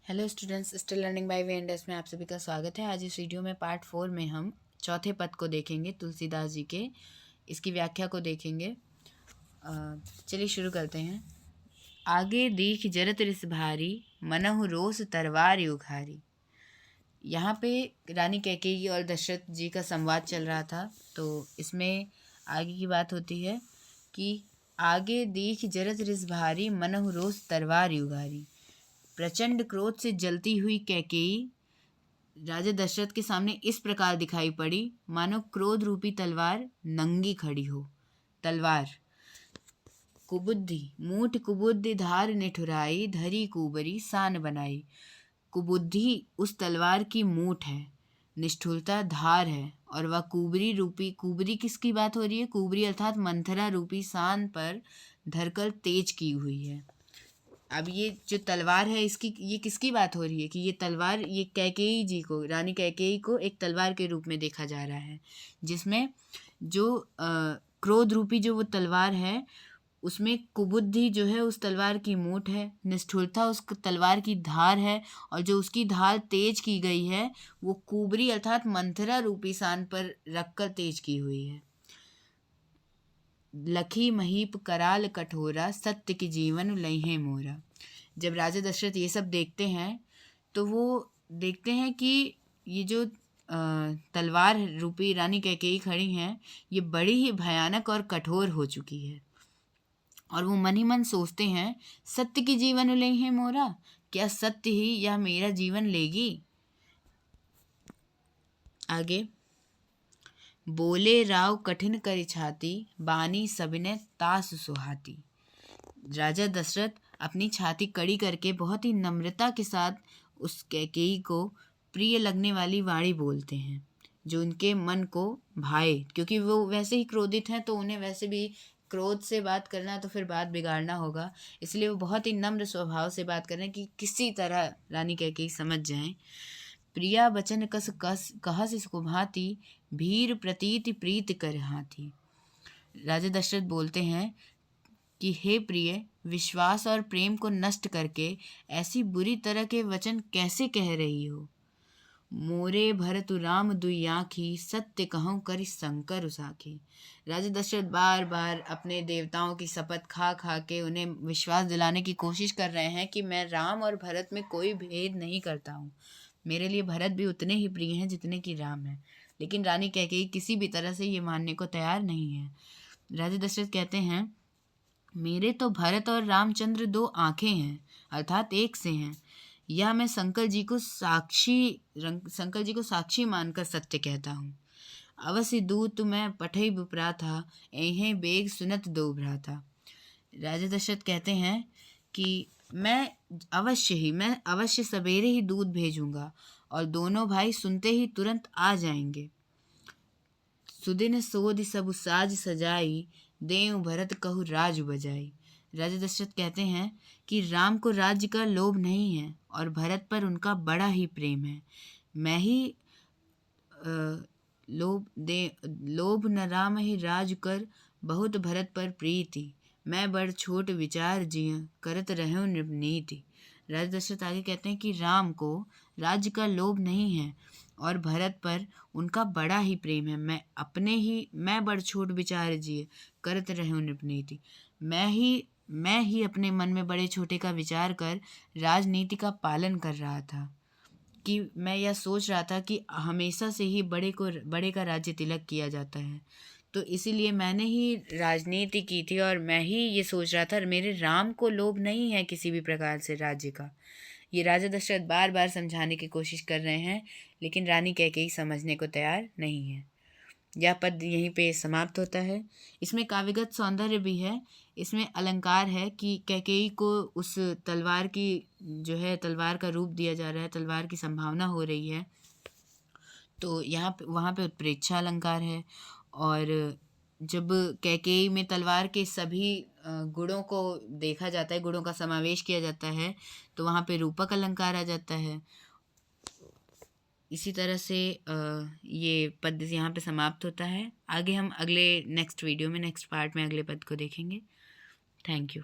Hello students, still learning by way and S में आप सभी का स्वागत है। आज इस वीडियो में पार्ट 4 में हम चौथे पद को देखेंगे, तुलसीदास जी के। इसकी व्याख्या को देखेंगे। चलिए शुरू करते हैं। आगे दीख जरत रिस भारी, मनहु रोष तरवार युघारी। यहाँ पे रानी कैकेयी और दशरथ जी का संवाद चल रहा था। तो इसमें आगे की बात होती है कि आगे दीख जरत रिस भारी, मनहु रोष तरवार युघारी। प्रचंड क्रोध से जलती हुई कैकेयी राजा दशरथ के सामने इस प्रकार दिखाई पड़ी मानो क्रोध रूपी तलवार नंगी खड़ी हो। तलवार कुबुद्धि मूठ कुबुद्धि धार निठुराई, धरी कुबरी सान बनाई। कुबुद्धि उस तलवार की मूठ है, निष्ठुरता धार है, और वह कुबरी रूपी, कुबरी किसकी बात हो रही है? कुबरी अर्थात मंथरा रूपी सान पर धरकर तेज की हुई है। अब ये जो तलवार है, इसकी ये किसकी बात हो रही है कि ये तलवार, ये कैकेयी जी को, रानी कैकेयी को एक तलवार के रूप में देखा जा रहा है, जिसमें जो क्रोध रूपी जो वो तलवार है, उसमें कुबुद्धि जो है उस तलवार की मूठ है, निष्ठुरता उस तलवार की धार है, और जो उसकी धार तेज की गई है वो कुबरी अर्थात मंथरा रूपी सान पर रखकर तेज की हुई है। लखी महीप कराल कठोरा, सत्य की जीवन लइहे मोरा। जब राजा दशरथ ये सब देखते हैं तो वो देखते हैं कि ये जो तलवार रूपी रानी कैकेयी खड़ी हैं, ये बड़ी ही भयानक और कठोर हो चुकी है। और वो मन ही मन सोचते हैं, सत्य की जीवन लइहे मोरा, क्या सत्य ही यह मेरा जीवन लेगी? आगे बोले राव कठिन करि छाती, बानी सबिने तास सुहाती। राजा दशरथ अपनी छाती कड़ी करके बहुत ही नम्रता के साथ उस कैकेयी को प्रिय लगने वाली वाणी बोलते हैं, जो उनके मन को भाए। क्योंकि वो वैसे ही क्रोधित हैं, तो उन्हें वैसे भी क्रोध से बात करना तो फिर बात बिगाड़ना होगा, इसलिए वो बहुत ही नम्र स्वभाव से बात कर रहे हैं कि किसी तरह रानी कैकेयी समझ जाएं। प्रिया बचन कस कस कहस इसको भांति, भीर प्रतीति प्रीत कर हाथी। राजा दशरथ बोलते हैं कि हे प्रिय, विश्वास और प्रेम को नष्ट करके ऐसी बुरी तरह के वचन कैसे कह रही हो? मोरे भरतु राम दुई आँखी, सत्य कहूँ करि शंकर उसाखी। राजा दशरथ बार बार अपने देवताओं की शपथ खा खा के उन्हें विश्वास दिलाने की कोशिश कर रहे हैं कि मैं राम और भरत में कोई भेद नहीं करता हूँ, मेरे लिए भरत भी उतने ही प्रिय हैं जितने कि राम हैं। लेकिन रानी कैकेयी किसी भी तरह से ये मानने को तैयार नहीं है। राजा दशरथ कहते हैं, मेरे तो भरत और रामचंद्र दो आंखें हैं, अर्थात एक से हैं। यह मैं शंकर जी को साक्षी मानकर सत्य कहता हूँ। अवश्य दूत मैं पठई बुपरा था, एहे बेग सुनत दो भ्राता। राजा दशरथ कहते हैं कि मैं अवश्य सवेरे ही दूध भेजूंगा, और दोनों भाई सुनते ही तुरंत आ जाएंगे। सुदिन सोधि सब साज सजाई, देव भरत कहु राज बजाई। राजा दशरथ कहते हैं कि राम को राज्य का लोभ नहीं है, और भरत पर उनका बड़ा ही प्रेम है। मैं ही लोभ न राम ही राज कर, बहुत भरत पर प्रीति। मैं बड़ छोट विचार जिय, करत रहूं नीति। राजा दशरथ आगे कहते हैं कि राम को राज्य का लोभ नहीं है, और भरत पर उनका बड़ा ही प्रेम है। मैं बड़ छोट विचार जिए, करत रहूं नीति। मैं ही अपने मन में बड़े छोटे का विचार कर राजनीति का पालन कर रहा था, कि मैं यह सोच रहा था कि हमेशा से ही बड़े का राज्य तिलक किया जाता है, तो इसीलिए मैंने ही राजनीति की थी, और मैं ही ये सोच रहा था, मेरे राम को लोभ नहीं है किसी भी प्रकार से राज्य का। ये राजा दशरथ बार बार समझाने की कोशिश कर रहे हैं, लेकिन रानी कैकेयी समझने को तैयार नहीं है। यह पद यहीं पे समाप्त होता है। इसमें काव्यगत सौंदर्य भी है। इसमें अलंकार है कि कैकेयी को उस तलवार की जो है, तलवार का रूप दिया जा रहा है, तलवार की संभावना हो रही है, तो यहाँ पे वहाँ पे उत्प्रेक्षा अलंकार है। और जब कैकेयी में तलवार के सभी गुणों को देखा जाता है, गुणों का समावेश किया जाता है, तो वहाँ पे रूपक अलंकार आ जाता है। इसी तरह से ये पद यहाँ पे समाप्त होता है। आगे हम अगले नेक्स्ट वीडियो में, नेक्स्ट पार्ट में अगले पद को देखेंगे। Thank you.